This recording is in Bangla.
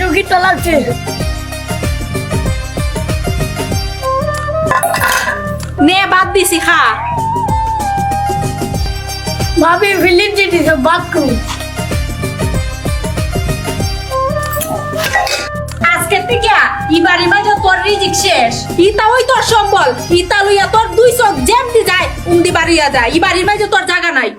কি লাগছে নে বাদ দিছি খা ভাবি ফিলিপ দিতে বাদ করু আজকে থেকে ইবারি মাঝে তোর রিজিক শেষ ইতা ওই তোর সম্বল ইতা লইয়া তোর দুই চোখ যেমনি যায় উমদি বাড়িয়া যায় ইবারির মাঝে তোর জায়গা নাই